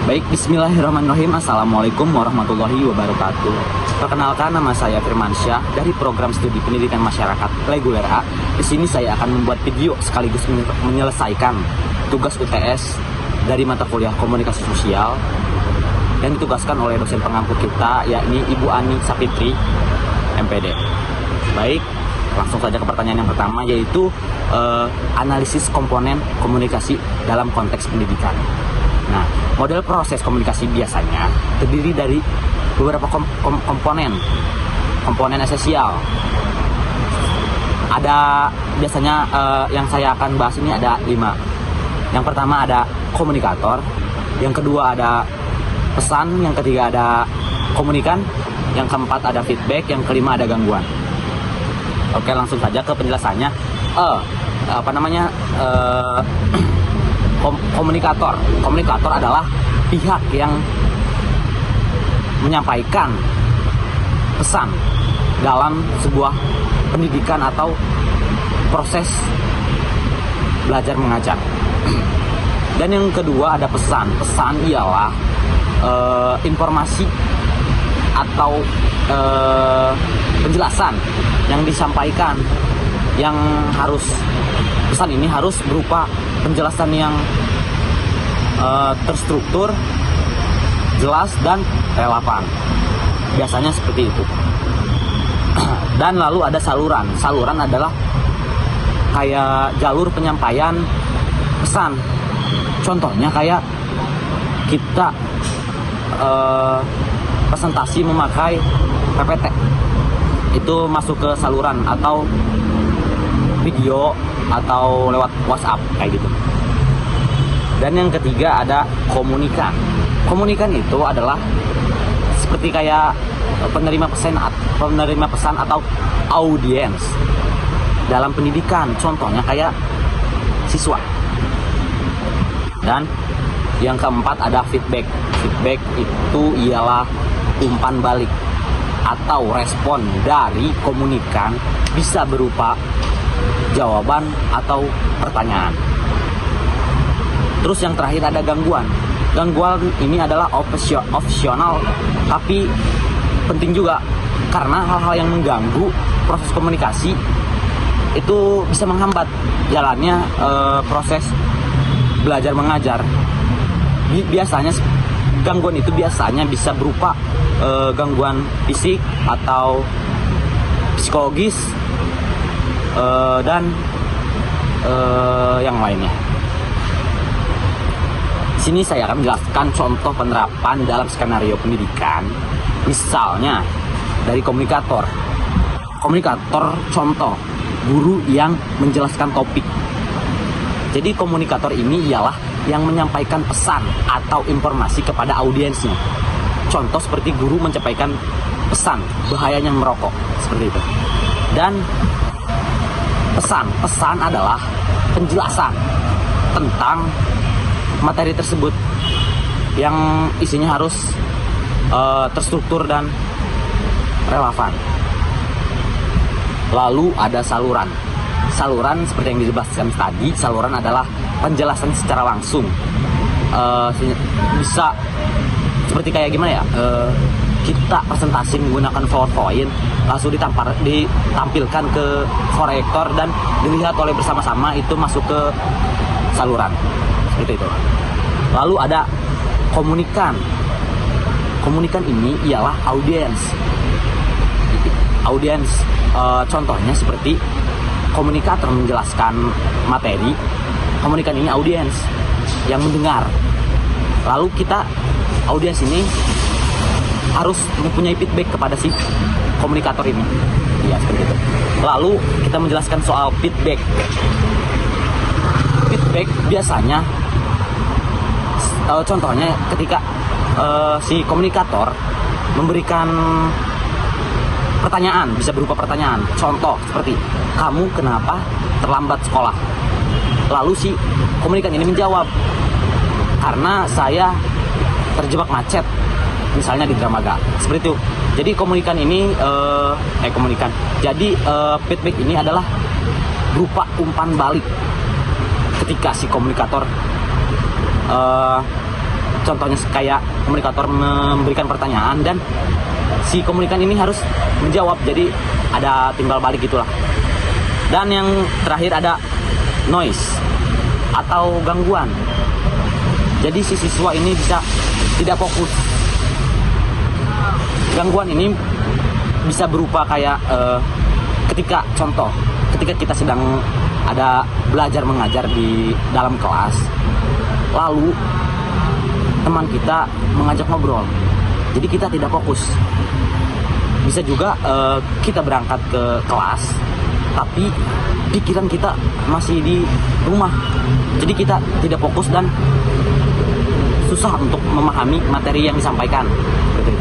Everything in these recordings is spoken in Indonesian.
Baik, bismillahirrahmanirrahim. Assalamualaikum warahmatullahi wabarakatuh. Perkenalkan, nama saya Firmansyah dari program studi pendidikan masyarakat reguler A. Di sini saya akan membuat video sekaligus menyelesaikan tugas UTS dari mata kuliah komunikasi sosial yang ditugaskan oleh dosen pengampu kita, yakni Ibu Ani Sapitri, MPD. Baik, langsung saja ke pertanyaan yang pertama, yaitu analisis komponen komunikasi dalam konteks pendidikan. Nah, model proses komunikasi biasanya terdiri dari beberapa komponen esensial. Ada biasanya yang saya akan bahas ini ada 5. Yang pertama ada komunikator, yang kedua ada pesan, yang ketiga ada komunikan, yang keempat ada feedback, yang kelima ada gangguan. Oke, langsung saja ke penjelasannya. Komunikator adalah pihak yang menyampaikan pesan dalam sebuah pendidikan atau proses belajar mengajar. Dan yang kedua ada pesan. Pesan ialah informasi atau penjelasan yang disampaikan, yang harus pesan ini harus berupa penjelasan yang terstruktur, jelas, dan relevan. Biasanya seperti itu. Dan lalu ada saluran. Saluran adalah kayak jalur penyampaian pesan. Contohnya kayak kita presentasi memakai PPT, itu masuk ke saluran, atau video atau lewat WhatsApp kayak gitu. Dan yang ketiga ada komunikan. Komunikan itu adalah seperti kayak penerima pesan atau audiens dalam pendidikan. Contohnya kayak siswa. Dan yang keempat ada feedback. Feedback itu ialah umpan balik atau respon dari komunikan, bisa berupa jawaban atau pertanyaan. Terus yang terakhir ada gangguan. Gangguan ini adalah opsional tapi penting juga, karena hal-hal yang mengganggu proses komunikasi itu bisa menghambat jalannya proses belajar mengajar. Biasanya gangguan itu biasanya bisa berupa gangguan fisik atau psikologis, dan yang lainnya. Di sini saya akan menjelaskan contoh penerapan dalam skenario pendidikan. Misalnya dari komunikator. Komunikator contoh guru yang menjelaskan topik. Jadi komunikator ini ialah yang menyampaikan pesan atau informasi kepada audiensnya. Contoh seperti guru menyampaikan pesan bahayanya merokok, seperti itu. Dan pesan adalah penjelasan tentang materi tersebut yang isinya harus terstruktur dan relevan. Lalu ada saluran. Saluran seperti yang dijelaskan tadi, saluran adalah penjelasan secara langsung. Bisa seperti kayak gimana ya? Kita presentasi menggunakan PowerPoint, langsung ditampilkan ke proyektor dan dilihat oleh bersama-sama, itu masuk ke saluran. Seperti itu. Lalu ada komunikan. Komunikan ini ialah audiens. Audiens, contohnya seperti komunikator menjelaskan materi, komunikan ini audiens yang mendengar. Lalu kita, audiens ini harus mempunyai feedback kepada si komunikator ini. Ya, seperti itu. Lalu kita menjelaskan soal feedback. Feedback biasanya contohnya ketika si komunikator memberikan pertanyaan, bisa berupa pertanyaan. Contoh seperti, kamu kenapa terlambat sekolah? Lalu si komunikan ini menjawab, karena saya terjebak macet, misalnya di Dramaga. Seperti itu. Jadi komunikan ini feedback ini adalah berupa umpan balik ketika si komunikator Contohnya kayak komunikator memberikan pertanyaan dan si komunikan ini harus menjawab, jadi ada timbal balik gitulah. Dan yang terakhir ada noise atau gangguan. Jadi si siswa ini bisa tidak fokus. Gangguan ini bisa berupa kayak ketika kita sedang ada belajar mengajar di dalam kelas, lalu teman kita mengajak ngobrol, jadi kita tidak fokus. Bisa juga kita berangkat ke kelas tapi pikiran kita masih di rumah, jadi kita tidak fokus dan susah untuk memahami materi yang disampaikan. Betul.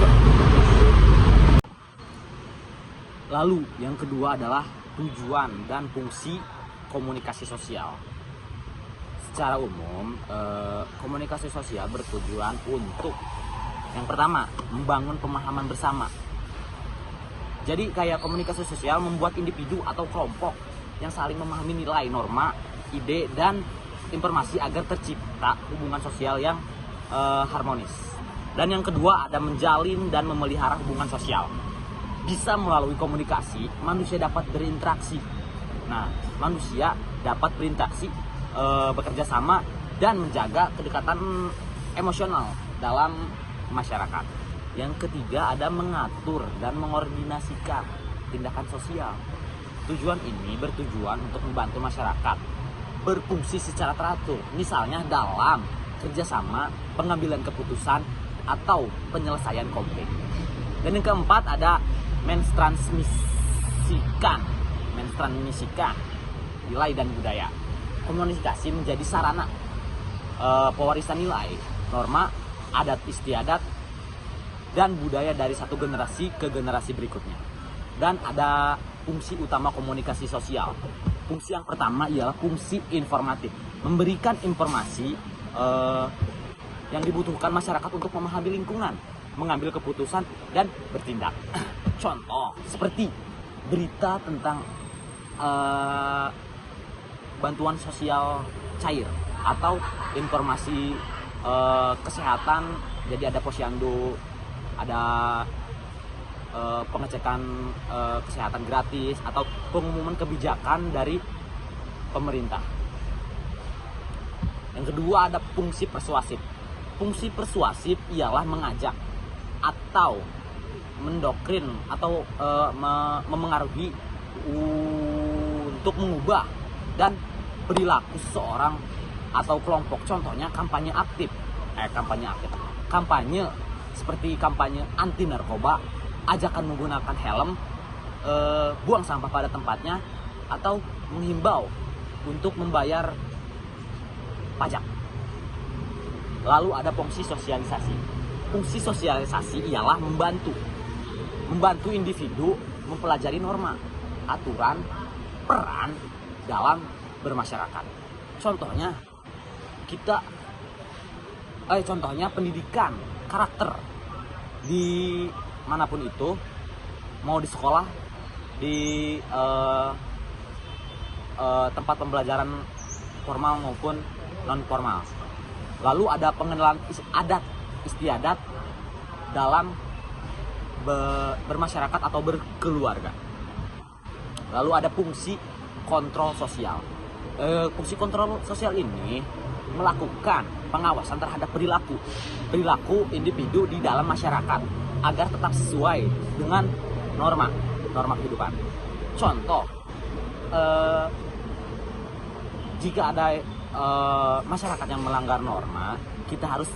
Lalu yang kedua adalah tujuan dan fungsi komunikasi sosial. Secara umum, komunikasi sosial bertujuan untuk yang pertama, membangun pemahaman bersama. Jadi kayak komunikasi sosial membuat individu atau kelompok yang saling memahami nilai, norma, ide, dan informasi agar tercipta hubungan sosial yang harmonis. Dan yang kedua ada menjalin dan memelihara hubungan sosial. Bisa melalui komunikasi, manusia dapat berinteraksi. Nah, manusia dapat berinteraksi, bekerja sama, dan menjaga kedekatan emosional dalam masyarakat. Yang ketiga ada mengatur dan mengordinasikan tindakan sosial. Tujuan ini bertujuan untuk membantu masyarakat berfungsi secara teratur, misalnya dalam kerjasama, pengambilan keputusan, atau penyelesaian konflik. Dan yang keempat ada mentransmisikan nilai dan budaya. Komunikasi menjadi sarana pewarisan nilai, norma, adat istiadat, dan budaya dari satu generasi ke generasi berikutnya. Dan ada fungsi utama komunikasi sosial. Fungsi yang pertama ialah fungsi informatif, memberikan informasi yang dibutuhkan masyarakat untuk memahami lingkungan, mengambil keputusan, dan bertindak. Contoh seperti berita tentang bantuan sosial cair atau informasi kesehatan. Jadi ada posyandu, ada pengecekan kesehatan gratis, atau pengumuman kebijakan dari pemerintah. Yang kedua ada fungsi persuasif. Fungsi persuasif ialah mengajak atau mendoktrin atau memengaruhi untuk mengubah dan perilaku seseorang atau kelompok. Contohnya kampanye aktif. Kampanye seperti kampanye anti narkoba, ajakan menggunakan helm, buang sampah pada tempatnya, atau menghimbau untuk membayar pajak. Lalu ada fungsi sosialisasi. Fungsi sosialisasi ialah membantu individu mempelajari norma, aturan, peran dalam bermasyarakat. Contohnya pendidikan karakter di manapun itu, mau di sekolah, di tempat pembelajaran formal maupun non formal. Lalu ada pengenalan adat istiadat dalam bermasyarakat atau berkeluarga. Lalu ada fungsi kontrol sosial. Fungsi kontrol sosial ini melakukan pengawasan terhadap perilaku individu di dalam masyarakat agar tetap sesuai dengan norma kehidupan. Contoh, jika ada masyarakat yang melanggar norma, kita harus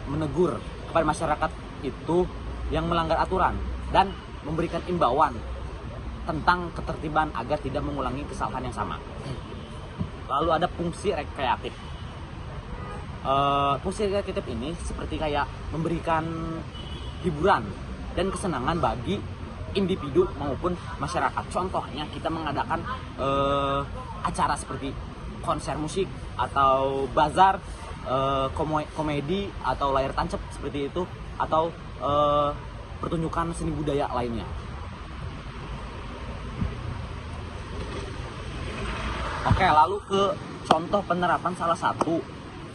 menegur kepada masyarakat itu yang melanggar aturan dan memberikan imbauan tentang ketertiban agar tidak mengulangi kesalahan yang sama. Lalu ada fungsi rekreatif. Fungsi rekreatif ini seperti kayak memberikan hiburan dan kesenangan bagi individu maupun masyarakat. Contohnya kita mengadakan acara seperti konser musik atau bazar, komedi atau layar tancap seperti itu, atau pertunjukan seni budaya lainnya. Oke, lalu ke contoh penerapan salah satu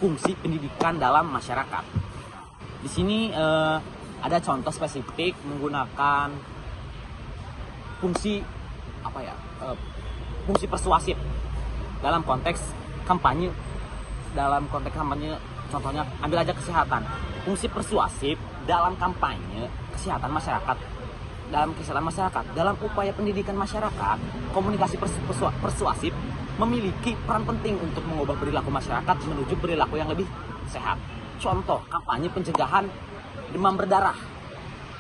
fungsi pendidikan dalam masyarakat. Di sini ada contoh spesifik menggunakan fungsi fungsi persuasif dalam konteks kampanye. Contohnya ambil aja kesehatan. Fungsi persuasif dalam kampanye kesehatan masyarakat, dalam upaya pendidikan masyarakat, komunikasi persuasif memiliki peran penting untuk mengubah perilaku masyarakat menuju perilaku yang lebih sehat. Contoh kampanye pencegahan demam berdarah.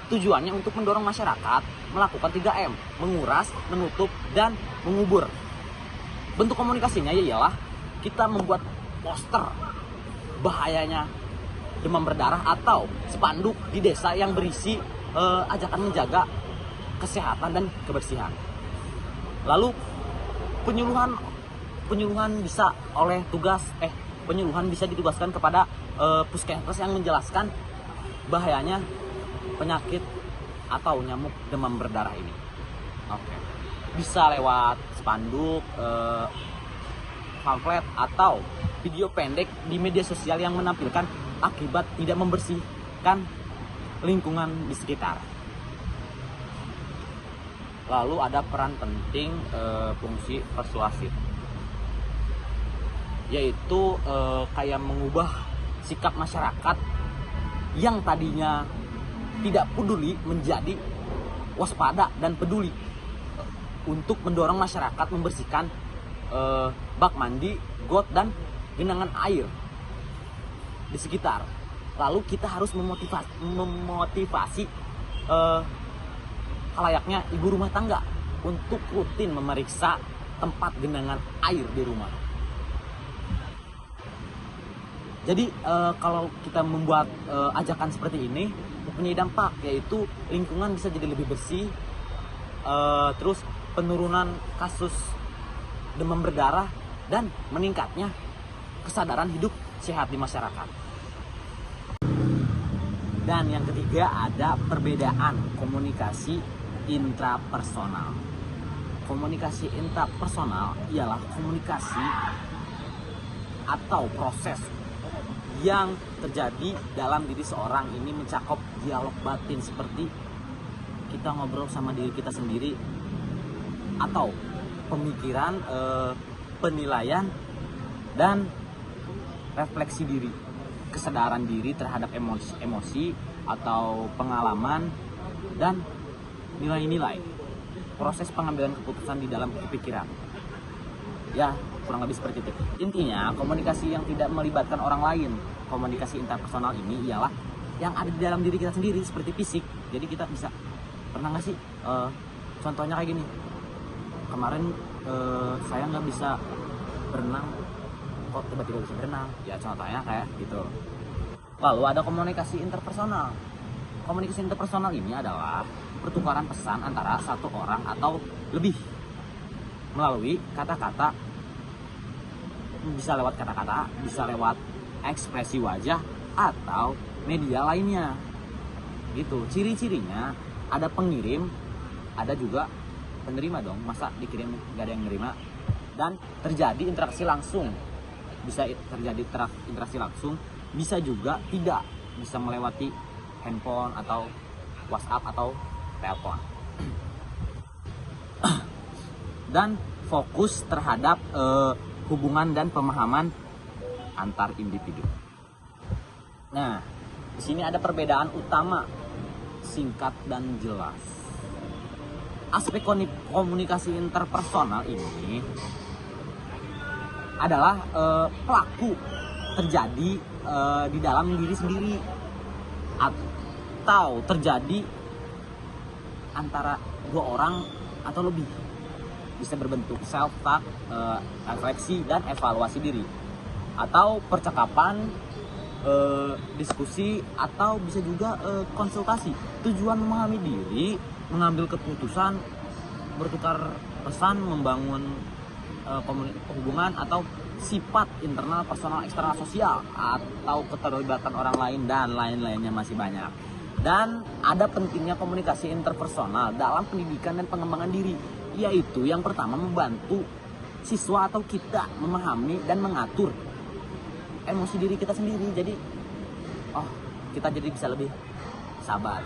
Tujuannya untuk mendorong masyarakat melakukan 3M, menguras, menutup, dan mengubur. Bentuk komunikasinya ialah kita membuat poster bahayanya demam berdarah atau spanduk di desa yang berisi ajakan menjaga kesehatan dan kebersihan. Lalu penyuluhan bisa ditugaskan kepada puskesmas yang menjelaskan bahayanya penyakit atau nyamuk demam berdarah ini. Oke. Bisa lewat spanduk, pamflet atau video pendek di media sosial yang menampilkan akibat tidak membersihkan lingkungan di sekitar. Lalu ada peran penting fungsi persuasif, yaitu kayak mengubah sikap masyarakat yang tadinya tidak peduli menjadi waspada dan peduli, untuk mendorong masyarakat membersihkan bak mandi, got, dan genangan air di sekitar. Lalu kita harus memotivasi layaknya ibu rumah tangga untuk rutin memeriksa tempat genangan air di rumah. Jadi kalau kita membuat ajakan seperti ini mempunyai dampak, yaitu lingkungan bisa jadi lebih bersih, terus penurunan kasus demam berdarah, dan meningkatnya kesadaran hidup sehat di masyarakat. Dan yang ketiga ada perbedaan komunikasi intrapersonal. Komunikasi intrapersonal ialah komunikasi atau proses yang terjadi dalam diri seorang ini mencakup dialog batin, seperti kita ngobrol sama diri kita sendiri, atau pemikiran, penilaian, dan refleksi diri, kesadaran diri terhadap emosi atau pengalaman, dan nilai-nilai, proses pengambilan keputusan di dalam pikiran. Ya, kurang lebih seperti itu. Intinya, komunikasi yang tidak melibatkan orang lain, komunikasi interpersonal ini ialah yang ada di dalam diri kita sendiri, seperti fisik. Jadi kita bisa, pernah nggak sih, contohnya kayak gini, kemarin saya nggak bisa berenang, kok tiba-tiba bisa berenang, ya contohnya kayak gitu. Lalu ada komunikasi interpersonal. Komunikasi interpersonal ini adalah pertukaran pesan antara satu orang atau lebih melalui kata-kata, bisa lewat kata-kata, bisa lewat ekspresi wajah atau media lainnya gitu. Ciri-cirinya ada pengirim, ada juga penerima dong, masa dikirim gak ada yang nerima. Dan terjadi interaksi langsung, bisa terjadi interaksi langsung, bisa juga tidak, bisa melewati handphone atau WhatsApp atau telepon. Dan fokus terhadap hubungan dan pemahaman antar individu. Nah, di sini ada perbedaan utama, singkat dan jelas. Aspek komunikasi interpersonal ini adalah pelaku terjadi di dalam diri sendiri atau terjadi antara dua orang atau lebih. Bisa berbentuk self-talk, refleksi, dan evaluasi diri, atau percakapan, diskusi, atau bisa juga konsultasi. Tujuan memahami diri, mengambil keputusan, bertukar pesan, membangun hubungan, atau sifat internal, personal, eksternal, sosial, atau keterlibatan orang lain, dan lain-lainnya masih banyak. Dan ada pentingnya komunikasi interpersonal dalam pendidikan dan pengembangan diri, yaitu yang pertama membantu siswa atau kita memahami dan mengatur emosi diri kita sendiri. Jadi kita jadi bisa lebih sabar.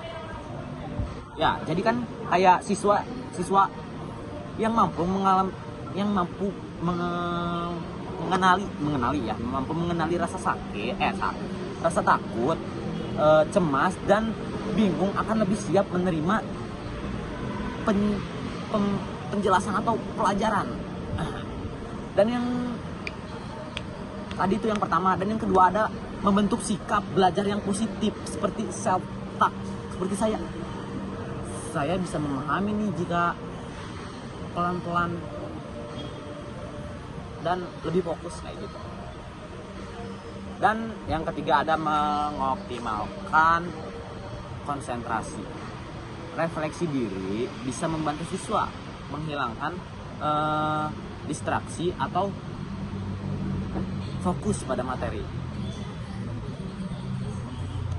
Ya, jadi kan kayak siswa yang mampu mengenali rasa sakit, rasa takut, cemas dan bingung akan lebih siap menerima penjelasan atau pelajaran. Dan yang tadi itu yang pertama, dan yang kedua ada membentuk sikap belajar yang positif seperti self talk. Seperti saya bisa memahami nih jika pelan-pelan dan lebih fokus kayak gitu. Dan yang ketiga ada mengoptimalkan konsentrasi. Refleksi diri bisa membantu siswa menghilangkan distraksi atau fokus pada materi.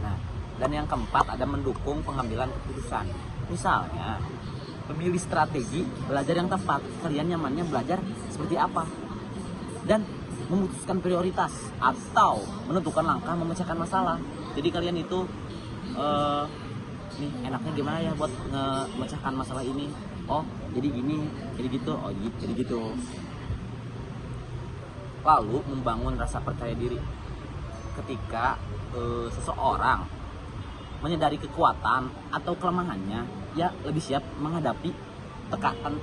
Nah, dan yang keempat ada mendukung pengambilan keputusan. Misalnya, memilih strategi belajar yang tepat. Kalian nyamannya belajar seperti apa? Dan memutuskan prioritas atau menentukan langkah memecahkan masalah. Jadi kalian itu nih enaknya gimana ya buat memecahkan masalah ini? Oh, jadi gini, jadi gitu, oh jadi gitu. Lalu membangun rasa percaya diri. Ketika seseorang menyadari kekuatan atau kelemahannya, ya lebih siap menghadapi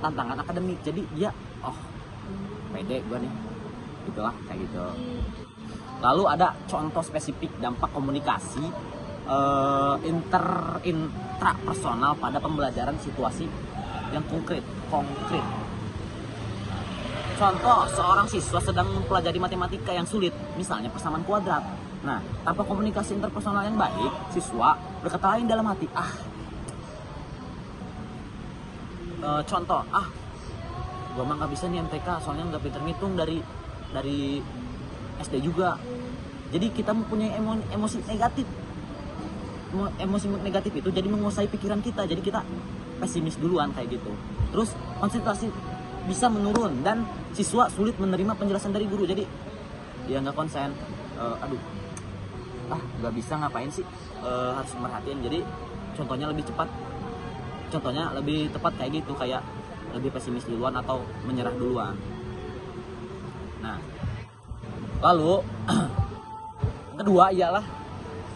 tantangan akademik. Jadi dia, pede gue nih, gitulah kayak gitu. Lalu ada contoh spesifik dampak komunikasi intrapersonal pada pembelajaran situasi yang konkret. Contoh, seorang siswa sedang mempelajari matematika yang sulit, misalnya persamaan kuadrat. Nah, tanpa komunikasi interpersonal yang baik, siswa berkata lain dalam hati, gua mah nggak bisa nih MTK, soalnya nggak pinter ngitung dari SD juga. Jadi kita mempunyai emosi negatif itu jadi menguasai pikiran kita, jadi kita pesimis duluan kayak gitu. Terus konsentrasi bisa menurun dan siswa sulit menerima penjelasan dari guru, jadi dia nggak konsen. Nggak bisa ngapain sih, harus merhatiin. Jadi contohnya lebih tepat kayak gitu, kayak lebih pesimis duluan atau menyerah duluan. Nah, lalu kedua ialah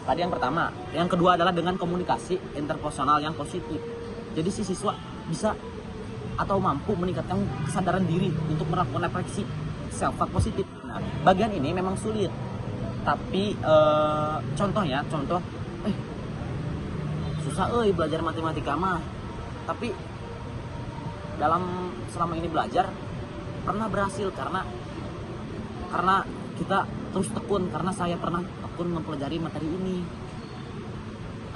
tadi yang pertama, yang kedua adalah dengan komunikasi interpersonal yang positif. Jadi si siswa bisa atau mampu meningkatkan kesadaran diri untuk melakukan refleksi self-talk positif. Nah, bagian ini memang sulit. Tapi contoh susah belajar matematika mah. Tapi selama ini belajar pernah berhasil karena kita terus tekun, karena saya pernah tekun mempelajari materi ini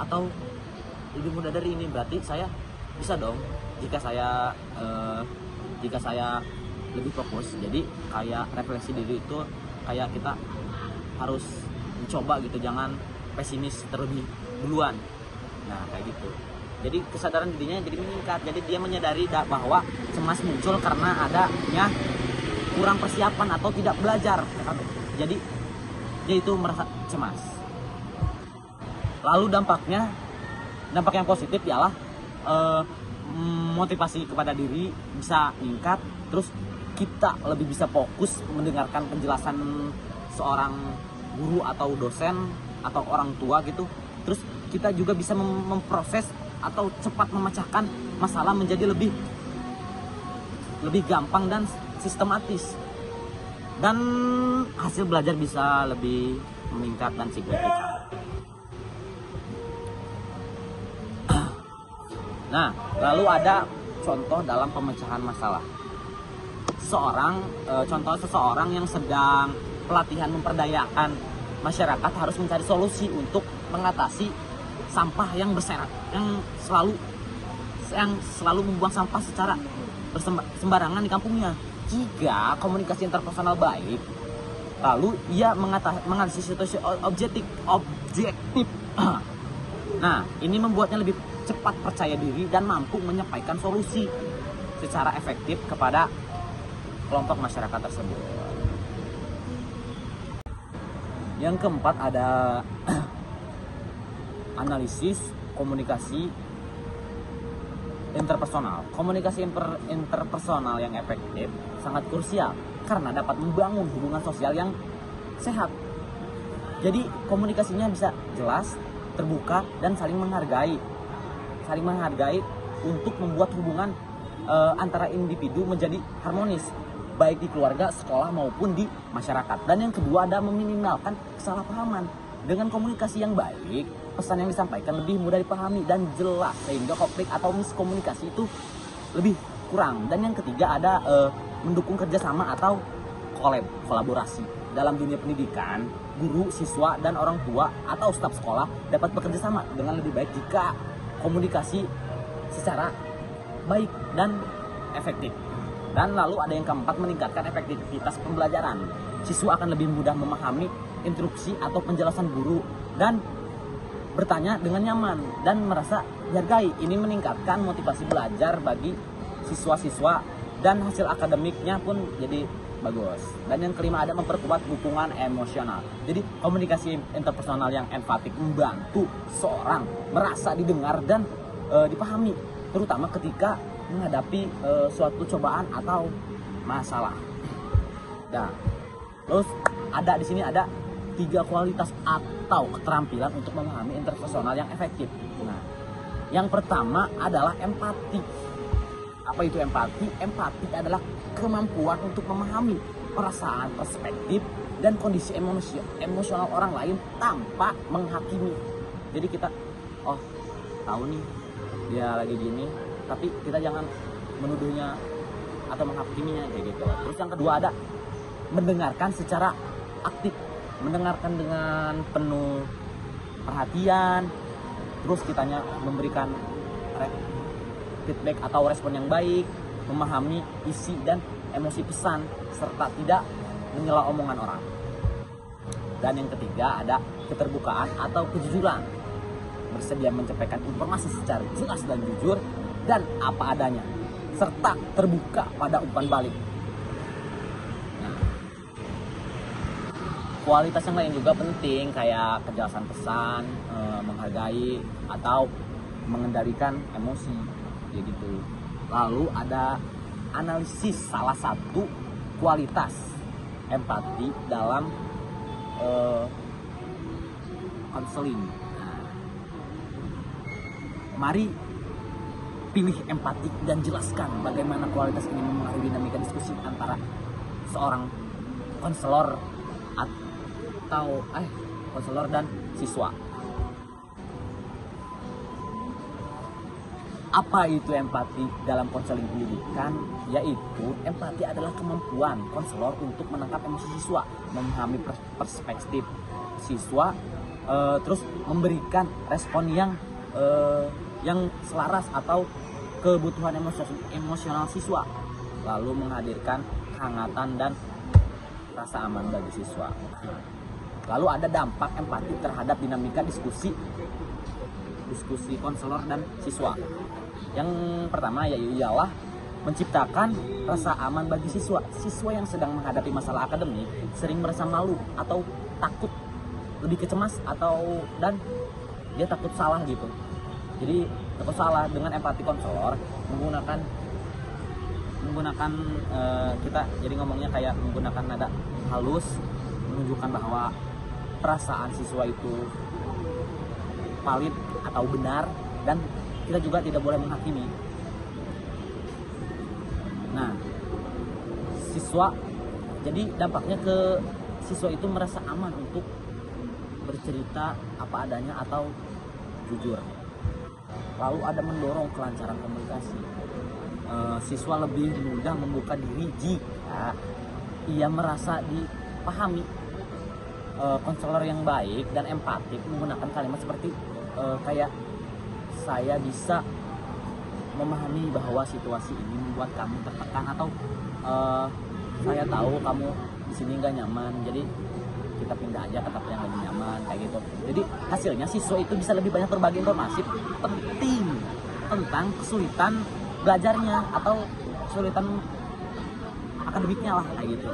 atau lebih mudah dari ini. Berarti saya bisa dong jika saya lebih fokus. Jadi kayak refleksi diri itu kayak kita harus mencoba gitu, jangan pesimis terlebih duluan. Nah kayak gitu, jadi kesadaran dirinya jadi meningkat. Jadi dia menyadari bahwa cemas muncul karena adanya kurang persiapan atau tidak belajar. Jadi dia itu merasa cemas. Lalu dampak yang positif ialah motivasi kepada diri bisa meningkat. Terus kita lebih bisa fokus mendengarkan penjelasan seorang guru atau dosen atau orang tua gitu. Terus kita juga bisa memproses atau cepat memecahkan masalah menjadi lebih gampang dan sistematis, dan hasil belajar bisa lebih meningkat dan signifikan. Nah, lalu ada contoh dalam pemecahan masalah. Seseorang yang sedang pelatihan memperdayakan masyarakat harus mencari solusi untuk mengatasi sampah yang berserak, yang selalu membuang sampah secara sembarangan di kampungnya. Jika komunikasi interpersonal baik, lalu ia mengatasi situasi objektif. Nah, ini membuatnya lebih cepat percaya diri dan mampu menyampaikan solusi secara efektif kepada kelompok masyarakat tersebut. Yang keempat ada analisis komunikasi interpersonal. Komunikasi interpersonal yang efektif sangat krusial karena dapat membangun hubungan sosial yang sehat. Jadi komunikasinya bisa jelas, terbuka, dan saling menghargai. Saling menghargai untuk membuat hubungan antara individu menjadi harmonis, baik di keluarga, sekolah, maupun di masyarakat. Dan yang kedua ada meminimalkan kesalahpahaman. Dengan komunikasi yang baik, pesan yang disampaikan lebih mudah dipahami dan jelas, sehingga konflik atau miskomunikasi itu lebih kurang. Dan yang ketiga ada mendukung kerjasama atau kolaborasi. Dalam dunia pendidikan, guru, siswa, dan orang tua atau staf sekolah dapat bekerja sama dengan lebih baik jika komunikasi secara baik dan efektif. Dan lalu ada yang keempat, meningkatkan efektivitas pembelajaran. Siswa akan lebih mudah memahami instruksi atau penjelasan guru dan bertanya dengan nyaman dan merasa dihargai. Ini meningkatkan motivasi belajar bagi siswa-siswa dan hasil akademiknya pun jadi bagus. Dan yang kelima ada memperkuat dukungan emosional. Jadi komunikasi interpersonal yang empatik membantu seorang merasa didengar dan dipahami, terutama ketika menghadapi suatu cobaan atau masalah. Nah, terus ada di sini ada 3 kualitas atau keterampilan untuk memahami interpersonal yang efektif. Nah, yang pertama adalah empati. Apa itu empati? Empati adalah kemampuan untuk memahami perasaan, perspektif, dan kondisi emosional orang lain tanpa menghakimi. Jadi kita, oh tahu nih dia lagi gini, tapi kita jangan menuduhnya atau menghakiminya kayak gitu. Terus yang kedua ada mendengarkan secara aktif, mendengarkan dengan penuh perhatian, terus kitanya memberikan feedback atau respon yang baik, memahami isi dan emosi pesan, serta tidak menyela omongan orang. Dan yang ketiga ada keterbukaan atau kejujuran, bersedia menyampaikan informasi secara jelas dan jujur dan apa adanya, serta terbuka pada umpan balik. Nah, kualitas yang lain juga penting, kayak kejelasan pesan, menghargai atau mengendalikan emosi, ya gitu. Lalu ada analisis salah satu kualitas empati dalam konseling. Nah, mari pilih empati dan jelaskan bagaimana kualitas ini mempengaruhi dinamika diskusi antara seorang konselor atau konselor dan siswa. Apa itu empati dalam konseling pendidikan? Yaitu empati adalah kemampuan konselor untuk menangkap emosi siswa, memahami perspektif siswa, terus memberikan respon yang selaras atau kebutuhan emosional siswa, lalu menghadirkan kehangatan dan rasa aman bagi siswa. Lalu ada dampak empati terhadap dinamika diskusi konselor dan siswa. Yang pertama ialah menciptakan rasa aman bagi siswa. Siswa yang sedang menghadapi masalah akademik sering merasa malu atau takut, lebih kecemas dan dia takut salah gitu. Jadi takut salah. Dengan empati konselor menggunakan kita jadi ngomongnya kayak menggunakan nada halus, menunjukkan bahwa perasaan siswa itu valid atau benar, dan kita juga tidak boleh menghakimi. Nah, jadi dampaknya ke siswa itu merasa aman untuk bercerita apa adanya atau jujur. Lalu ada mendorong kelancaran komunikasi. Siswa lebih mudah membuka diri jika ia merasa dipahami. Konselor yang baik dan empatik menggunakan kalimat seperti kayak, saya bisa memahami bahwa situasi ini membuat kamu tertekan, atau saya tahu kamu di sini nggak nyaman, jadi kita pindah aja ke tempat yang lebih nyaman, kayak gitu. Jadi hasilnya siswa itu bisa lebih banyak berbagi informasi penting tentang kesulitan belajarnya atau kesulitan akademiknya lah, kayak gitu.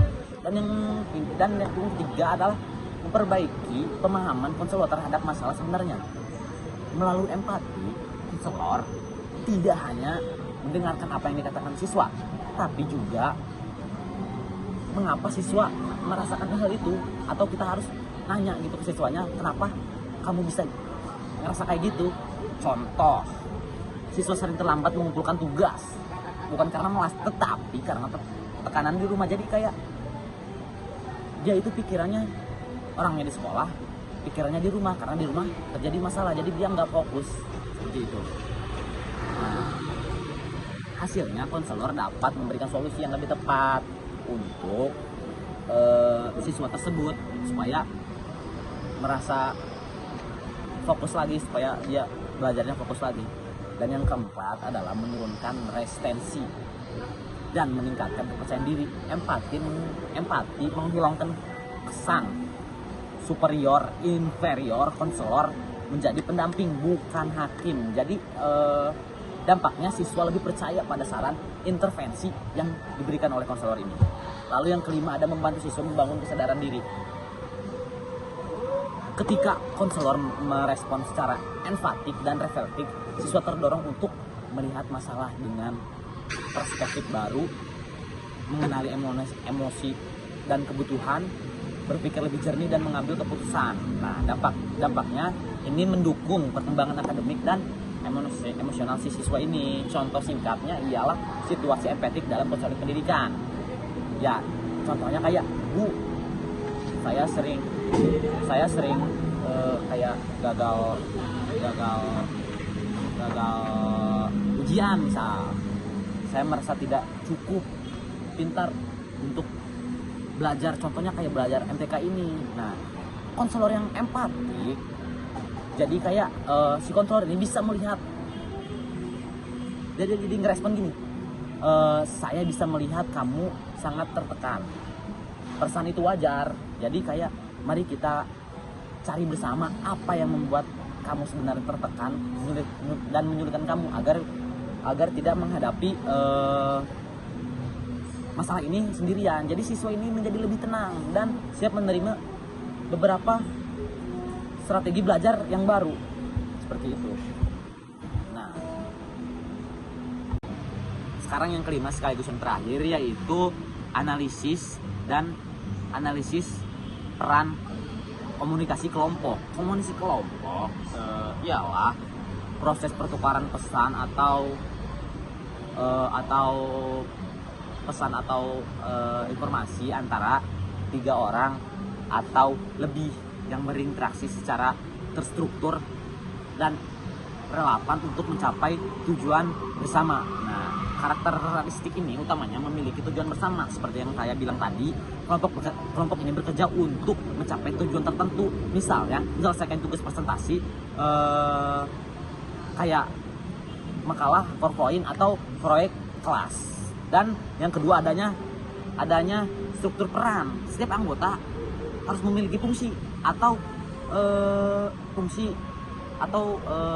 Dan yang ketiga adalah memperbaiki pemahaman konselor terhadap masalah sebenarnya. Melalui empati, konselor tidak hanya mendengarkan apa yang dikatakan siswa, tapi juga mengapa siswa merasakan hal itu, atau kita harus nanya gitu ke siswanya, kenapa kamu bisa ngerasa kayak gitu. Contoh, siswa sering terlambat mengumpulkan tugas, bukan karena malas, tetapi karena tekanan di rumah. Jadi kayak dia itu pikirannya, orangnya di sekolah, pikirannya di rumah, karena di rumah terjadi masalah, jadi dia nggak fokus seperti itu. Nah, hasilnya konselor dapat memberikan solusi yang lebih tepat untuk siswa tersebut supaya merasa fokus lagi, supaya dia belajarnya fokus lagi. Dan yang keempat adalah menurunkan resistensi dan meningkatkan kepercayaan diri. Empati menghilangkan kesan superior, inferior. Konselor menjadi pendamping, bukan hakim. Jadi dampaknya siswa lebih percaya pada saran intervensi yang diberikan oleh konselor ini. Lalu yang kelima ada membantu siswa membangun kesadaran diri. Ketika konselor merespon secara empatik dan reflektif, siswa terdorong untuk melihat masalah dengan perspektif baru, mengenali emosi dan kebutuhan, berpikir lebih jernih dan mengambil keputusan. Nah, dampaknya ini mendukung perkembangan akademik dan emosional si siswa ini. Contoh singkatnya ialah situasi empatik dalam konseling pendidikan. Ya, contohnya kayak, Bu, saya sering kayak gagal ujian misal. Saya merasa tidak cukup pintar untuk belajar, contohnya kayak belajar MTK ini. Nah, konselor yang empatik, jadi kayak si konselor ini bisa melihat, jadi ngerespon gini, saya bisa melihat kamu sangat tertekan, perasaan itu wajar, jadi kayak mari kita cari bersama apa yang membuat kamu sebenarnya tertekan dan menyulitkan kamu agar tidak menghadapi masalah ini sendirian. Jadi siswa ini menjadi lebih tenang dan siap menerima beberapa strategi belajar yang baru seperti itu. Nah, sekarang yang kelima sekaligus yang terakhir, yaitu analisis peran komunikasi kelompok. Komunikasi kelompok ialah proses pertukaran pesan atau informasi antara 3 orang atau lebih yang berinteraksi secara terstruktur dan relevan untuk mencapai tujuan bersama. Nah, karakteristik ini utamanya memiliki tujuan bersama. Seperti yang saya bilang tadi, kelompok ini bekerja untuk mencapai tujuan tertentu. Misalnya, menyelesaikan tugas presentasi kayak makalah, PowerPoint atau proyek kelas. Dan yang kedua adanya struktur peran. Setiap anggota harus memiliki fungsi atau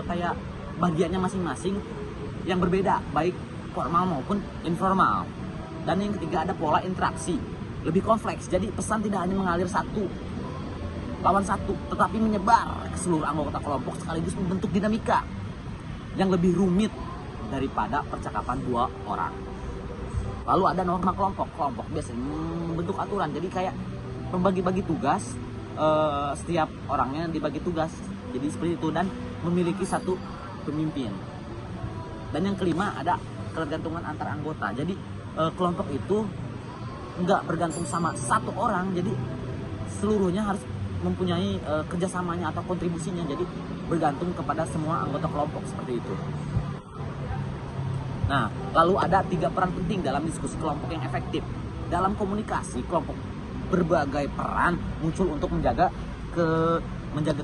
kayak bagiannya masing-masing yang berbeda, baik formal maupun informal. Dan yang ketiga ada pola interaksi, lebih kompleks. Jadi pesan tidak hanya mengalir satu lawan satu, tetapi menyebar ke seluruh anggota kelompok sekaligus membentuk dinamika yang lebih rumit daripada percakapan 2 orang. Lalu ada norma kelompok. Kelompok biasanya membentuk aturan. Jadi kayak membagi-bagi tugas, setiap orangnya dibagi tugas. Jadi seperti itu, dan memiliki satu pemimpin. Dan yang kelima ada ketergantungan antar anggota. Jadi kelompok itu nggak bergantung sama satu orang. Jadi seluruhnya harus mempunyai kerjasamanya atau kontribusinya. Jadi bergantung kepada semua anggota kelompok seperti itu. Nah, lalu ada 3 peran penting dalam diskusi kelompok yang efektif. Dalam komunikasi kelompok, berbagai peran muncul untuk menjaga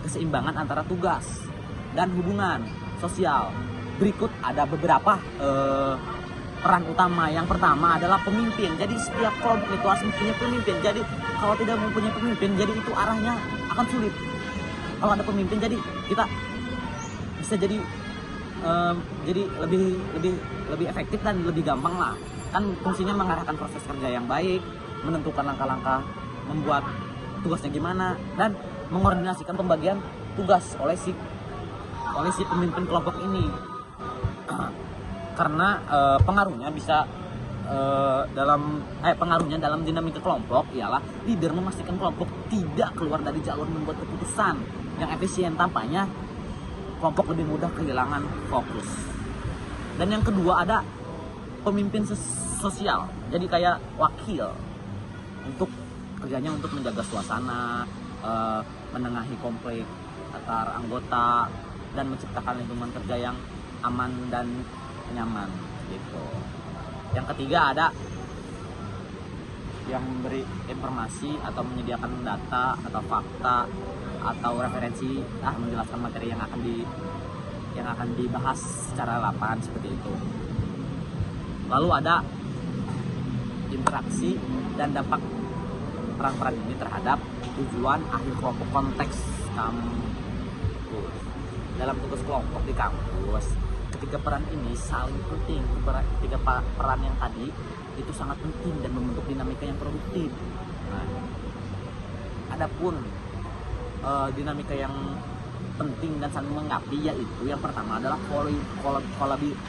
keseimbangan antara tugas dan hubungan sosial. Berikut ada beberapa peran utama. Yang pertama adalah pemimpin. Jadi setiap kelompok itu harus mempunyai pemimpin. Jadi kalau tidak mempunyai pemimpin, jadi itu arahnya akan sulit. Kalau ada pemimpin, jadi kita bisa jadi lebih efektif dan lebih gampang lah. Kan fungsinya mengarahkan proses kerja yang baik, menentukan langkah-langkah, membuat tugasnya gimana, dan mengordinasikan pembagian tugas oleh si oleh si pemimpin kelompok ini. Karena pengaruhnya bisa pengaruhnya dalam dinamika kelompok ialah leader memastikan kelompok tidak keluar dari jalur membuat keputusan yang efisien. Tampaknya kelompok lebih mudah kehilangan fokus. Dan yang kedua ada pemimpin sosial, jadi kayak wakil untuk kerjanya untuk menjaga suasana, menengahi konflik antar anggota dan menciptakan lingkungan kerja yang aman dan nyaman gitu. Yang ketiga ada yang memberi informasi atau menyediakan data atau fakta atau referensi, menjelaskan materi yang akan dibahas secara lapangan seperti itu. Lalu ada interaksi dan dampak peran-peran ini terhadap tujuan akhir kelompok konteks kampus. Dalam tugas kelompok di kampus, ketiga peran ini saling penting. Ketiga peran yang tadi itu sangat penting dan membentuk dinamika yang produktif. Nah, adapun dinamika yang penting dan saling mengabdi, yaitu yang pertama adalah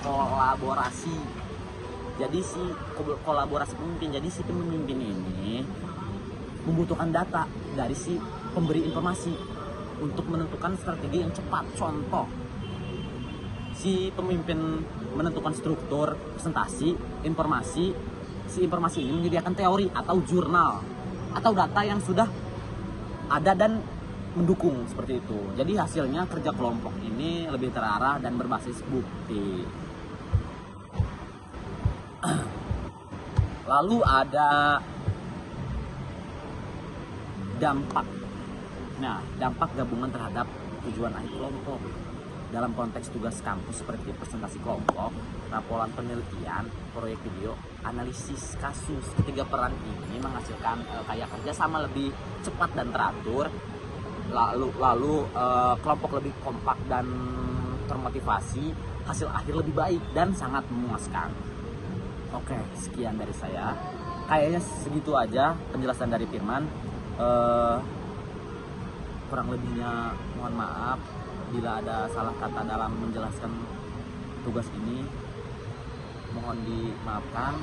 kolaborasi. Jadi si kolaborasi pemimpin, jadi si pemimpin ini membutuhkan data dari si pemberi informasi untuk menentukan strategi yang cepat. Contoh, si pemimpin menentukan struktur presentasi informasi. Si informasi ini menyediakan teori atau jurnal atau data yang sudah ada dan mendukung seperti itu. Jadi hasilnya kerja kelompok ini lebih terarah dan berbasis bukti. Lalu ada dampak. Nah, dampak gabungan terhadap tujuan akhir kelompok. Dalam konteks tugas kampus seperti presentasi kelompok, laporan penelitian, proyek video, analisis kasus, ketiga peran ini menghasilkan kayak kerjasama lebih cepat dan teratur. Lalu kelompok lebih kompak dan termotivasi, hasil akhir lebih baik dan sangat memuaskan. Oke, sekian dari saya. Kayaknya segitu aja penjelasan dari Firman. Kurang lebihnya mohon maaf bila ada salah kata dalam menjelaskan tugas ini, mohon dimaafkan.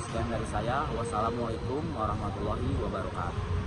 Sekian dari saya. Wassalamualaikum warahmatullahi wabarakatuh.